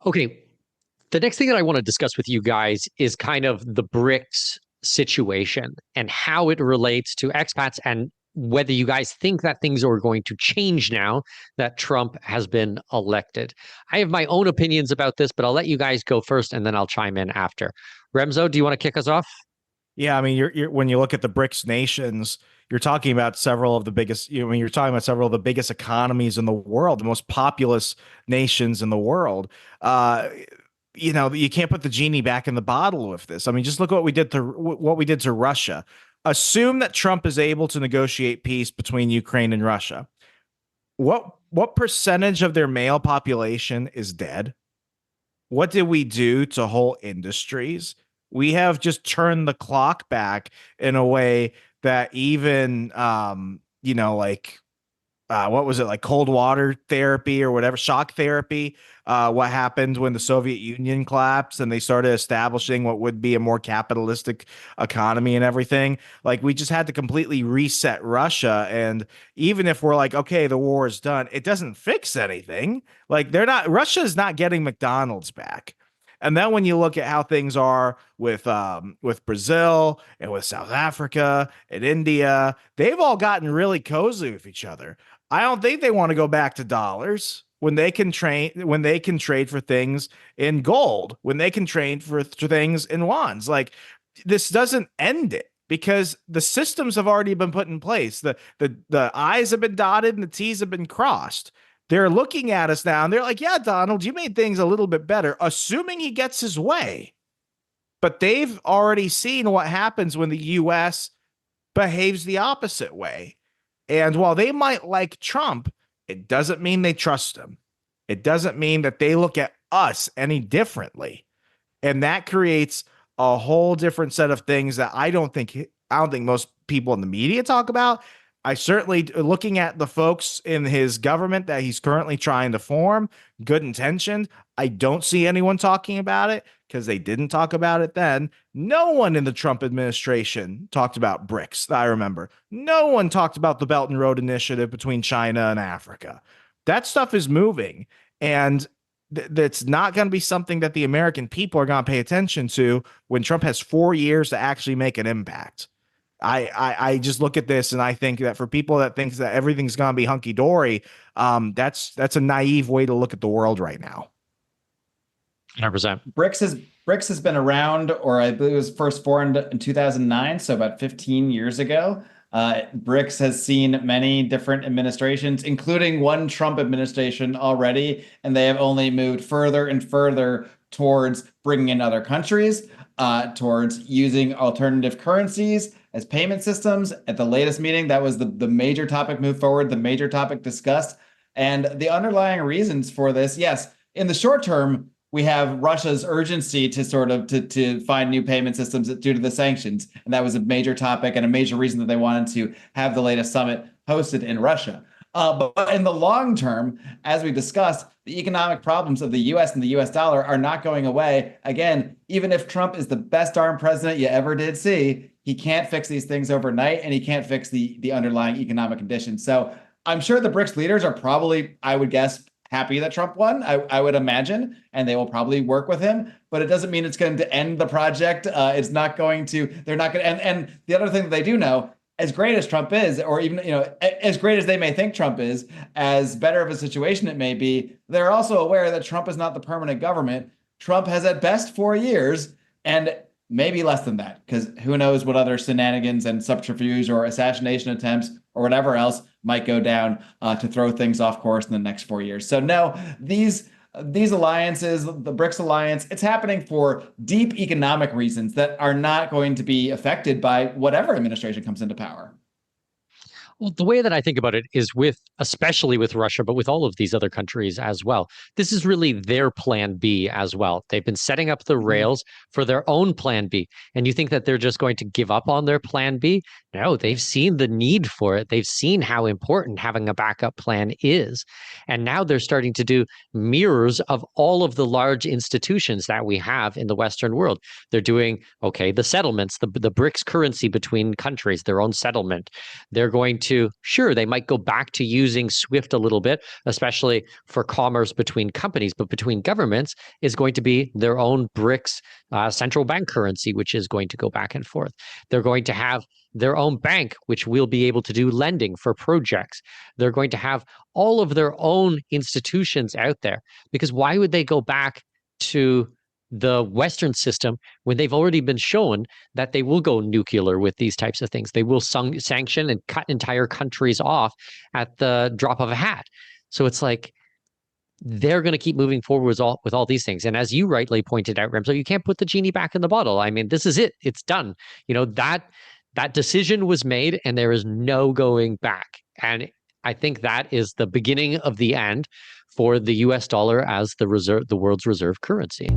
Okay, the next thing that I want to discuss with you guys is kind of the BRICS situation and how it relates to expats and whether you guys think that things are going to change now that Trump has been elected. I have my own opinions about this, but I'll let you guys go first and then I'll chime in after. Remso, do you want to kick us off? Yeah, I mean, you're when you look at the BRICS nations, you're talking about several of the biggest. When you're talking about several of the biggest economies in the world, the most populous nations in the world. Uh, you can't put the genie back in the bottle with this. I mean, just look at what we did to Russia. Assume that Trump is able to negotiate peace between Ukraine and Russia. What percentage of their male population is dead? What did we do to whole industries? We have just turned the clock back in a way that even like what was it, like cold water therapy or whatever, shock therapy, what happened when the Soviet Union collapsed and they started establishing what would be a more capitalistic economy and everything. Like, we just had to completely reset Russia. And even if we're like, okay, the war is done, it doesn't fix anything. Like, Russia is not getting McDonald's back. And then when you look at how things are with Brazil and with South Africa and India, they've all gotten really cozy with each other. I don't think they want to go back to dollars when they can trade for things in gold, when they can trade for things in wands. Like, this doesn't end it because the systems have already been put in place. The I's have been dotted and the T's have been crossed. They're looking at us now and they're like, yeah, Donald, you made things a little bit better, assuming he gets his way. But they've already seen what happens when the US behaves the opposite way. And while they might like Trump, it doesn't mean they trust him. It doesn't mean that they look at us any differently. And that creates a whole different set of things that I don't think most people in the media talk about. I certainly, looking at the folks in his government that he's currently trying to form, good intentioned. I don't see anyone talking about it because they didn't talk about it then. No one in the Trump administration talked about BRICS, that I remember. No one talked about the Belt and Road Initiative between China and Africa. That stuff is moving, and that's not going to be something that the American people are going to pay attention to when Trump has 4 years to actually make an impact. I just look at this and I think that for people that thinks that everything's gonna be hunky dory, that's a naive way to look at the world right now. 100%. BRICS has been around, or I believe it was first formed in 2009, so about 15 years ago. BRICS has seen many different administrations, including one Trump administration already, and they have only moved further and further towards bringing in other countries, towards using alternative currencies as payment systems. At the latest meeting, that was the major topic moved forward, the major topic discussed. And the underlying reasons for this, yes, in the short term, we have Russia's urgency to to find new payment systems due to the sanctions. And that was a major topic and a major reason that they wanted to have the latest summit hosted in Russia. But in the long term, as we discussed, the economic problems of the US and the US dollar are not going away. Again, even if Trump is the best darn president you ever did see, he can't fix these things overnight, and he can't fix the underlying economic conditions. So I'm sure the BRICS leaders are probably, I would guess, happy that Trump won, I would imagine, and they will probably work with him, but it doesn't mean it's going to end the project. It's not going to, they're not going to, and the other thing that they do know, as great as Trump is, or even, as great as they may think Trump is, as better of a situation it may be, they're also aware that Trump is not the permanent government. Trump has at best 4 years, and maybe less than that, because who knows what other shenanigans and subterfuge or assassination attempts or whatever else might go down to throw things off course in the next 4 years. So no, these alliances, the BRICS alliance, it's happening for deep economic reasons that are not going to be affected by whatever administration comes into power. Well, the way that I think about it is especially with Russia, but with all of these other countries as well, this is really their plan B as well. They've been setting up the rails for their own plan B. And you think that they're just going to give up on their plan B? No, they've seen the need for it. They've seen how important having a backup plan is. And now they're starting to do mirrors of all of the large institutions that we have in the Western world. They're doing, okay, the settlements, the BRICS currency between countries, their own settlement. They're going sure, they might go back to using SWIFT a little bit, especially for commerce between companies, but between governments is going to be their own BRICS central bank currency, which is going to go back and forth. They're going to have their own bank, which will be able to do lending for projects. They're going to have all of their own institutions out there, because why would they go back to the Western system when they've already been shown that they will go nuclear with these types of things? They will sanction and cut entire countries off at the drop of a hat. So it's like they're going to keep moving forward with all these things. And as you rightly pointed out, Remso, you can't put the genie back in the bottle. I mean, this is it. It's done. That decision was made and there is no going back. And I think that is the beginning of the end for the US dollar as the world's reserve currency.